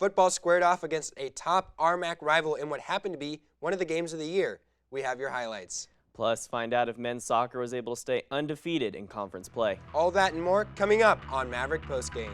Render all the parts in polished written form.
Football squared off against a top RMAC rival in what happened to be one of the games of the year. We have your highlights. Plus, find out if men's soccer was able to stay undefeated in conference play. All that and more coming up on Maverick Postgame.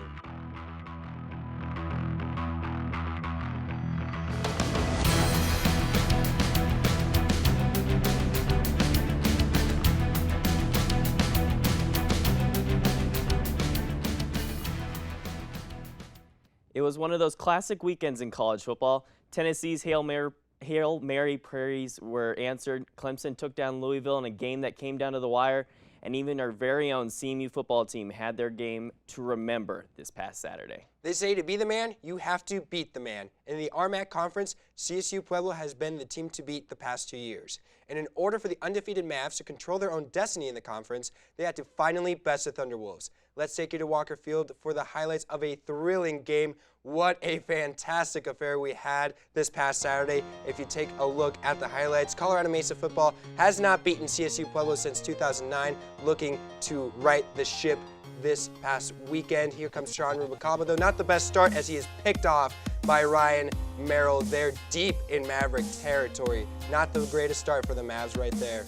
It was one of those classic weekends in college football. Tennessee's Hail Mary prayers were answered. Clemson took down Louisville in a game that came down to the wire, and even our very own CMU football team had their game to remember this past Saturday. They say to be the man, you have to beat the man. In the RMAC conference, CSU-Pueblo has been the team to beat the past 2 years. And in order for the undefeated Mavs to control their own destiny in the conference, they had to finally best the Thunderwolves. Let's take you to Walker Field for the highlights of a thrilling game. What a fantastic affair we had this past Saturday. If you take a look at the highlights, Colorado Mesa football has not beaten CSU-Pueblo since 2009, looking to right the ship this past weekend. Here comes Sean Rubalcaba, though not the best start as he is picked off by Ryan Merrill. They're deep in Maverick territory. Not the greatest start for the Mavs right there.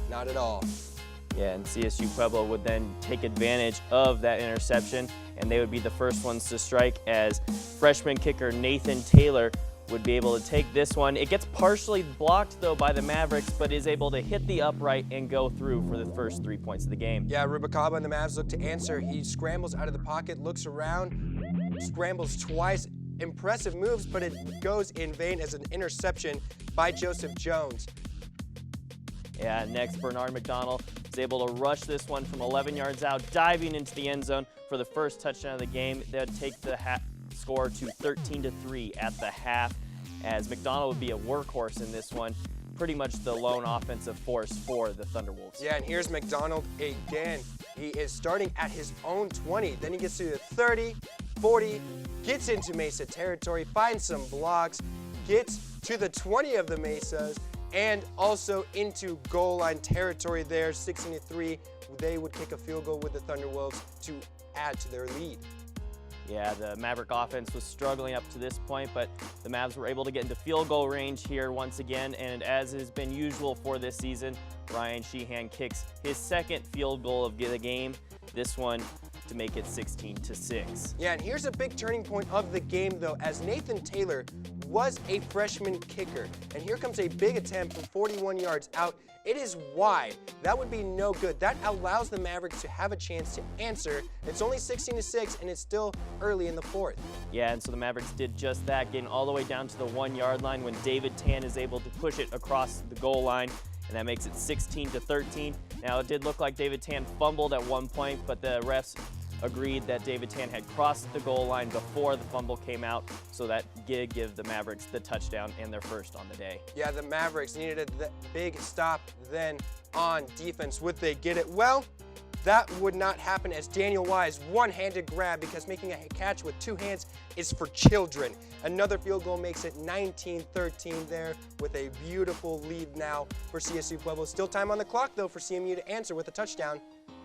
Not at all. Yeah, and CSU-Pueblo would then take advantage of that interception, and they would be the first ones to strike as freshman kicker Nathan Taylor would be able to take this one. It gets partially blocked, though, by the Mavericks, but is able to hit the upright and go through for the first 3 points of the game. Yeah, Rubalcaba and the Mavs look to answer. He scrambles out of the pocket, looks around, scrambles twice. Impressive moves, but it goes in vain as an interception by Joseph Jones. Yeah, next, Bernard McDonald is able to rush this one from 11 yards out, diving into the end zone for the first touchdown of the game. That would take the score to 13-3 at the half, as McDonald would be a workhorse in this one, pretty much the lone offensive force for the Thunderwolves. Yeah, and here's McDonald again. He is starting at his own 20, then he gets to the 30, 40, gets into Mesa territory, finds some blocks, gets to the 20 of the Mesas, and also into goal line territory there. 16-3, they would kick a field goal with the Thunderwolves to add to their lead. Yeah, the Maverick offense was struggling up to this point, but the Mavs were able to get into field goal range here once again, and as has been usual for this season, Ryan Sheehan kicks his second field goal of the game, this one to make it 16-6. Yeah, and here's a big turning point of the game, though, as Nathan Taylor was a freshman kicker. And here comes a big attempt from 41 yards out. It is wide. That would be no good. That allows the Mavericks to have a chance to answer. It's only 16-6, and it's still early in the fourth. Yeah, and so the Mavericks did just that, getting all the way down to the 1 yard line when David Tan is able to push it across the goal line, and that makes it 16-13. Now, it did look like David Tan fumbled at one point, but the refs agreed that David Tan had crossed the goal line before the fumble came out, so that did give the Mavericks the touchdown and their first on the day. Yeah, the Mavericks needed a big stop then on defense. Would they get it? Well, that would not happen as Daniel Wise one-handed grab, because making a catch with two hands is for children. Another field goal makes it 19-13 there with a beautiful lead now for CSU-Pueblo. Still time on the clock, though, for CMU to answer with a touchdown.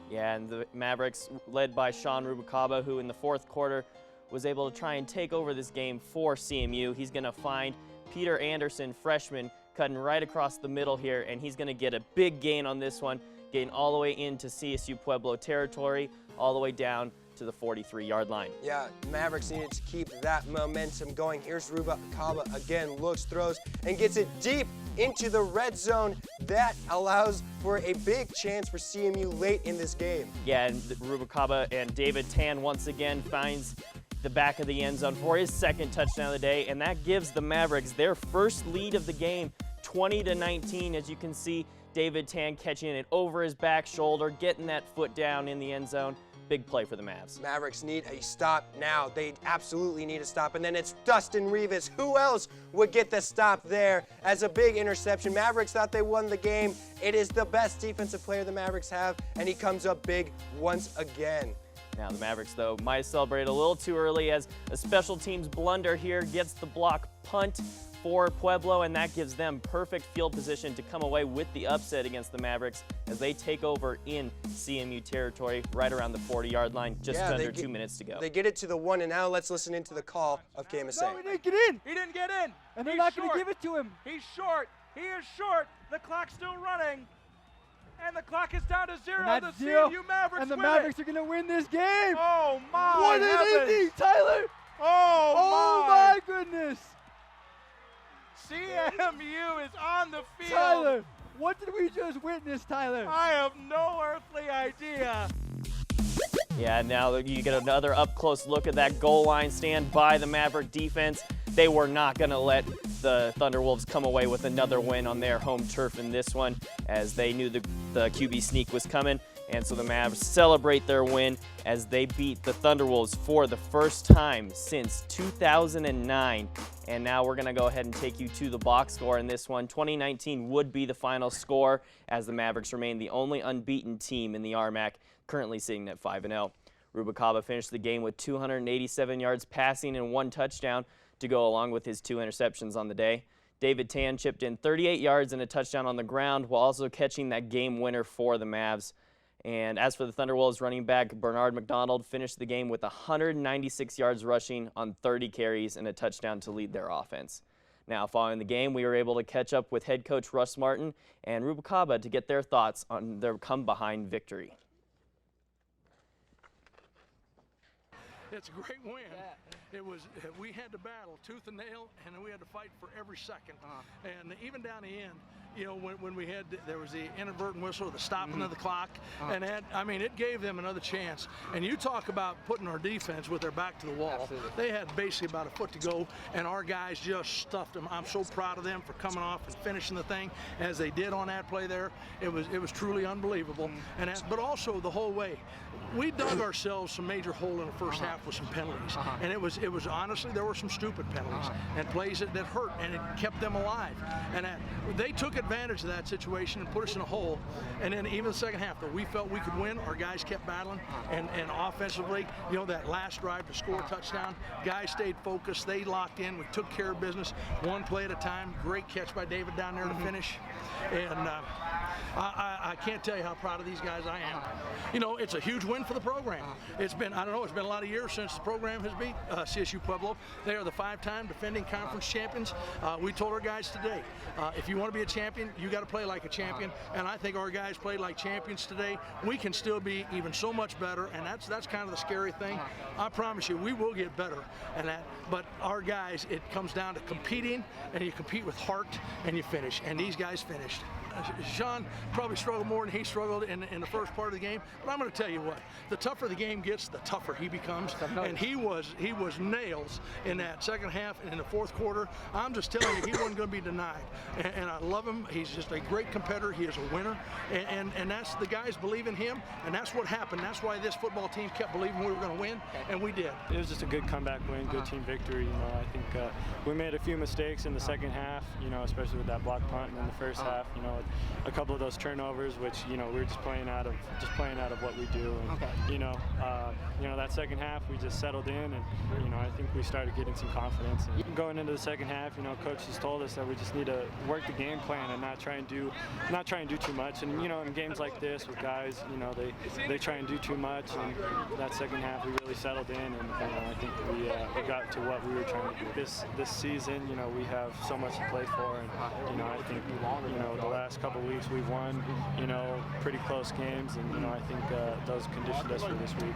Yeah, and the Mavericks, led by Sean Rubalcaba, who in the fourth quarter was able to try and take over this game for CMU. He's going to find Peter Anderson, freshman, cutting right across the middle here, and he's going to get a big gain on this one, getting all the way into CSU-Pueblo territory, all the way down to the 43-yard line. Yeah, Mavericks needed to keep that momentum going. Here's Rubalcaba again, looks, throws, and gets it deep into the red zone. That allows for a big chance for CMU late in this game. Yeah, and Rubalcaba and David Tan once again finds the back of the end zone for his second touchdown of the day, and that gives the Mavericks their first lead of the game, 20-19. As you can see, David Tan catching it over his back shoulder, getting that foot down in the end zone. Big play for the Mavs. Mavericks need a stop now. They absolutely need a stop. And then it's Dustin Rivas. Who else would get the stop there as a big interception? Mavericks thought they won the game. It is the best defensive player the Mavericks have, and he comes up big once again. Now the Mavericks, though, might celebrate a little too early as a special teams blunder here gets the block punt for Pueblo, and that gives them perfect field position to come away with the upset against the Mavericks as they take over in CMU territory right around the 40-yard line, just under 2 minutes to go. They get it to the 1 and now. Let's listen into the call of KMSA. No, he didn't get in. He didn't get in. And they're not going to give it to him. He's short. He is short. The clock's still running. And the clock is down to 0. The CSU Mavericks and the win Mavericks it. are going to win this game. Oh, my What heavens. an inning, Tyler. Oh, my goodness. CMU is on the field. Tyler, what did we just witness, Tyler? I have no earthly idea. Yeah, now you get another up-close look at that goal line stand by the Maverick defense. They were not going to let the Thunderwolves come away with another win on their home turf in this one, as they knew the QB sneak was coming. And so the Mavs celebrate their win as they beat the Thunderwolves for the first time since 2009. And now we're going to go ahead and take you to the box score in this one. 2019 would be the final score, as the Mavericks remain the only unbeaten team in the RMAC, currently sitting at 5-0. Rubicaba finished the game with 287 yards passing and 1 touchdown to go along with his 2 interceptions on the day. David Tan chipped in 38 yards and a touchdown on the ground while also catching that game winner for the Mavs. And as for the Thunderwolves, running back Bernard McDonald finished the game with 196 yards rushing on 30 carries and a touchdown to lead their offense. Now, following the game, we were able to catch up with head coach Russ Martin and Rubicaba to get their thoughts on their come-behind victory. It's a great win. We had to battle tooth and nail, and we had to fight for every second. And even down the end, you know, when we had, there was the inadvertent whistle, the stopping of the clock, and it gave them another chance. And you talk about putting our defense with their back to the wall. Absolutely. They had basically about a foot to go, and our guys just stuffed them. I'm so proud of them for coming off and finishing the thing as they did on that play there. It was truly unbelievable. But also the whole way, we dug ourselves some major hole in the first half with some penalties, and it was honestly, there were some stupid penalties and plays that hurt, and it kept them alive. And they took advantage of that situation and put us in a hole. And then even the second half, though, we felt we could win. Our guys kept battling, and offensively, you know, that last drive to score a touchdown, guys stayed focused. They locked in. We took care of business, 1 play at a time. Great catch by David down there to finish. And I can't tell you how proud of these guys I am. You know, it's a huge win for the program. It's been, I don't know, it's been a lot of years since the program has beat CSU-Pueblo. They are the 5-time defending conference champions. We told our guys today, if you want to be a champion, you got to play like a champion. And I think our guys played like champions today. We can still be even so much better, and that's kind of the scary thing. I promise you, we will get better. But our guys, it comes down to competing, and you compete with heart, and you finish. And these guys finished. Sean probably struggled more than he struggled in the first part of the game, but I'm going to tell you what, the tougher the game gets, the tougher he becomes, and he was nails in that second half and in the fourth quarter. I'm just telling you, he wasn't going to be denied, and I love him. He's just a great competitor. He is a winner, and that's the guys believe in him, and that's what happened. That's why this football team kept believing we were going to win, and we did. It was just a good comeback win, good team victory. You know, I think we made a few mistakes in the second half, you know, especially with that block punt, and in the first half, you know, a couple of those turnovers, which, you know, we were just playing out of what we do. And, you know, that second half we just settled in, and, you know, I think we started getting some confidence. And going into the second half, you know, coach just told us that we just need to work the game plan and not try and do too much. And, you know, in games like this with guys, you know, they try and do too much. And that second half we really settled in, and, you know, I think we got to what we were trying to do. This season, you know, we have so much to play for, and, you know, I think, you know, the last couple of weeks we've won, you know, pretty close games, and, you know, I think those conditioned us for this week.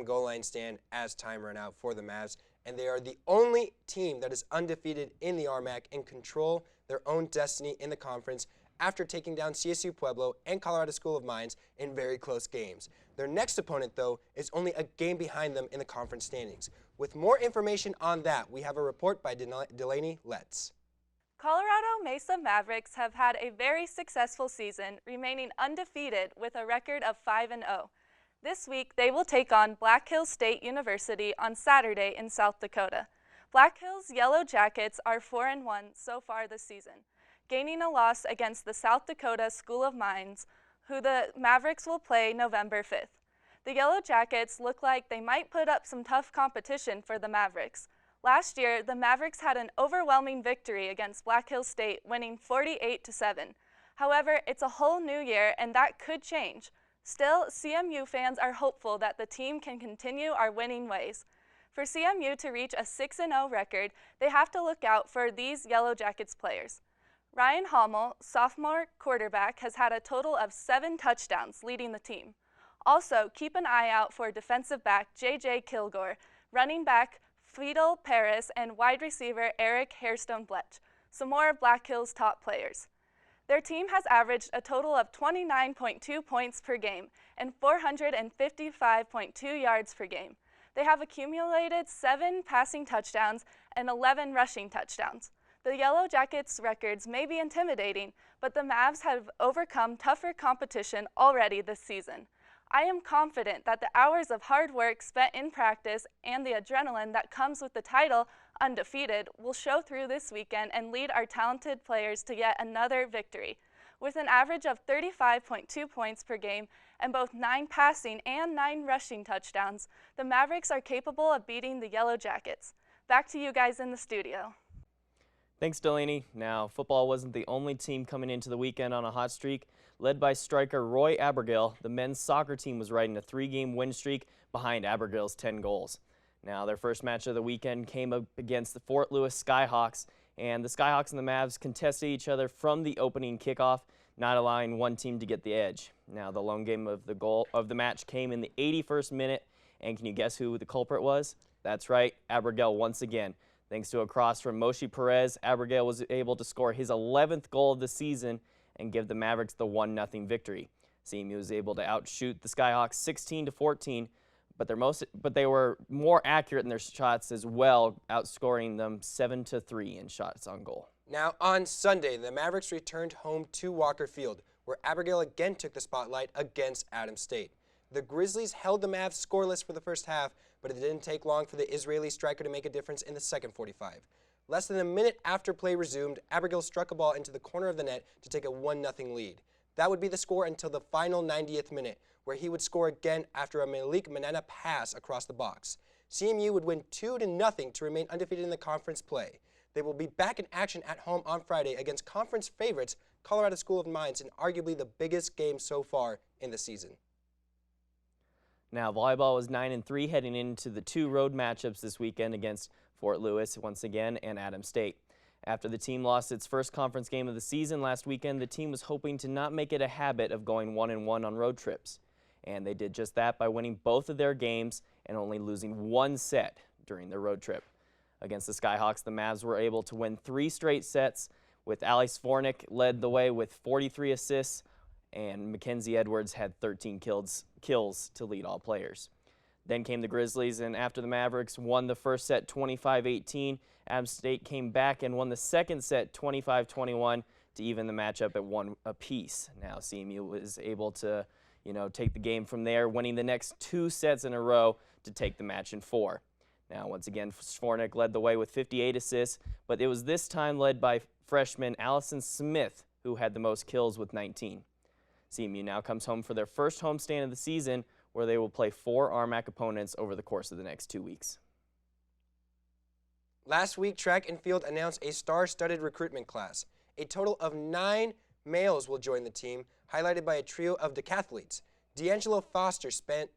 Goal line stand as time ran out for the Mavs, and they are the only team that is undefeated in the RMAC and control their own destiny in the conference after taking down CSU-Pueblo and Colorado School of Mines in very close games. Their next opponent, though, is only a game behind them in the conference standings. With more information on that, we have a report by Delaney Letts. Colorado Mesa Mavericks have had a very successful season, remaining undefeated with a record of 5-0. This week, they will take on Black Hills State University on Saturday in South Dakota. Black Hills Yellow Jackets are 4-1 so far this season, gaining a loss against the South Dakota School of Mines, who the Mavericks will play November 5th. The Yellow Jackets look like they might put up some tough competition for the Mavericks. Last year, the Mavericks had an overwhelming victory against Black Hills State, winning 48-7. However, it's a whole new year, and that could change. Still, CMU fans are hopeful that the team can continue our winning ways. For CMU to reach a 6-0 record, they have to look out for these Yellow Jackets players. Ryan Hommel, sophomore quarterback, has had a total of 7 touchdowns, leading the team. Also, keep an eye out for defensive back J.J. Kilgore, running back Fidel Paris, and wide receiver Eric Hairstone-Bletch, some more of Black Hills' top players. Their team has averaged a total of 29.2 points per game and 455.2 yards per game. They have accumulated 7 passing touchdowns and 11 rushing touchdowns. The Yellow Jackets' records may be intimidating, but the Mavs have overcome tougher competition already this season. I am confident that the hours of hard work spent in practice and the adrenaline that comes with the title, undefeated, will show through this weekend and lead our talented players to yet another victory. With an average of 35.2 points per game and both 9 passing and 9 rushing touchdowns, the Mavericks are capable of beating the Yellow Jackets. Back to you guys in the studio. Thanks, Delaney. Now, football wasn't the only team coming into the weekend on a hot streak. Led by striker Roy Abergale, the men's soccer team was riding a 3-game win streak behind Abergale's 10 goals. Now, their first match of the weekend came up against the Fort Lewis Skyhawks, and the Skyhawks and the Mavs contested each other from the opening kickoff, not allowing one team to get the edge. Now, the lone game of the match came in the 81st minute, and can you guess who the culprit was? That's right, Abergale once again. Thanks to a cross from Moshe Perez, Abergale was able to score his 11th goal of the season and give the Mavericks the 1-0 victory. CMU was able to outshoot the Skyhawks 16-14, but they were more accurate in their shots as well, outscoring them 7-3 in shots on goal. Now on Sunday, the Mavericks returned home to Walker Field, where Abergale again took the spotlight against Adams State. The Grizzlies held the Mavs scoreless for the first half, but it didn't take long for the Israeli striker to make a difference in the second 45. Less than a minute after play resumed, Abergale struck a ball into the corner of the net to take a 1-0 lead. That would be the score until the final 90th minute, where he would score again after a Malik Manana pass across the box. CMU would win 2-0 to remain undefeated in the conference play. They will be back in action at home on Friday against conference favorites Colorado School of Mines in arguably the biggest game so far in the season. Now, volleyball was 9-3 heading into the 2 road matchups this weekend against Fort Lewis once again and Adams State. After the team lost its first conference game of the season last weekend, the team was hoping to not make it a habit of going 1-1 on road trips. And they did just that by winning both of their games and only losing 1 set during their road trip. Against the Skyhawks, the Mavs were able to win 3 straight sets, with Alex Fornick led the way with 43 assists, and Mackenzie Edwards had 13 kills to lead all players. Then came the Grizzlies, and after the Mavericks won the first set 25-18, Adams State came back and won the second set 25-21 to even the matchup at 1 apiece. Now CMU was able to, take the game from there, winning the next 2 sets in a row to take the match in 4. Now, once again, Sfornick led the way with 58 assists, but it was this time led by freshman Allison Smith, who had the most kills with 19. CMU now comes home for their first homestand of the season, where they will play 4 RMAC opponents over the course of the next 2 weeks. Last week, track and field announced a star-studded recruitment class. A total of 9 males will join the team, highlighted by a trio of decathletes. D'Angelo Foster spent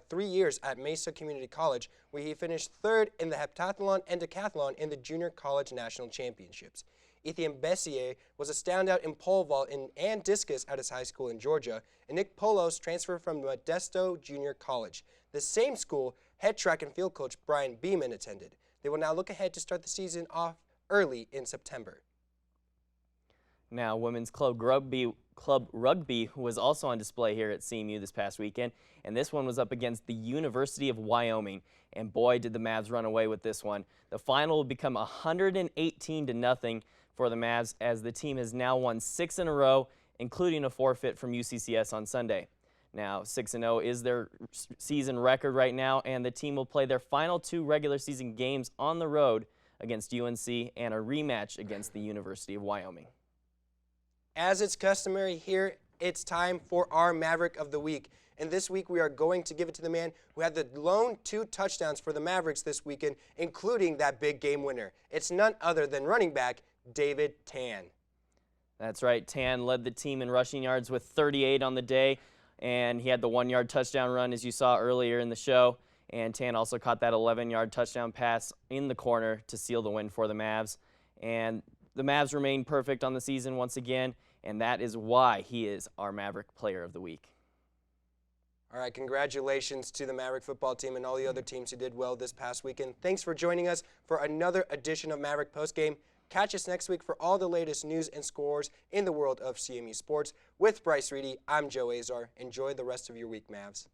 3 years at Mesa Community College, where he finished 3rd in the heptathlon and decathlon in the Junior College National Championships. Ethan Bessier was a standout in pole vault and discus at his high school in Georgia, and Nick Polos transferred from Modesto Junior College. The same school head track and field coach Brian Beeman attended. They will now look ahead to start the season off early in September. Now, women's club rugby was also on display here at CMU this past weekend, and this one was up against the University of Wyoming, and boy, did the Mavs run away with this one. The final will become 118-0 for the Mavs, as the team has now won 6 in a row, including a forfeit from UCCS on Sunday. Now, 6-0 is their season record right now, and the team will play their final 2 regular season games on the road against UNC and a rematch against the University of Wyoming. As it's customary here It's time for our Maverick of the Week. And this week we are going to give it to the man who had the lone 2 touchdowns for the Mavericks this weekend, including that big game winner. It's none other than running back David Tan. That's right. Tan led the team in rushing yards with 38 on the day, and he had the 1-yard touchdown run, as you saw earlier in the show. And Tan also caught that 11-yard touchdown pass in the corner to seal the win for the Mavs. And the Mavs remain perfect on the season once again, and that is why he is our Maverick Player of the Week. All right, congratulations to the Maverick football team and all the other teams who did well this past weekend. Thanks for joining us for another edition of Maverick Postgame. Catch us next week for all the latest news and scores in the world of CMU sports. With Bryce Reedy, I'm Joe Azar. Enjoy the rest of your week, Mavs.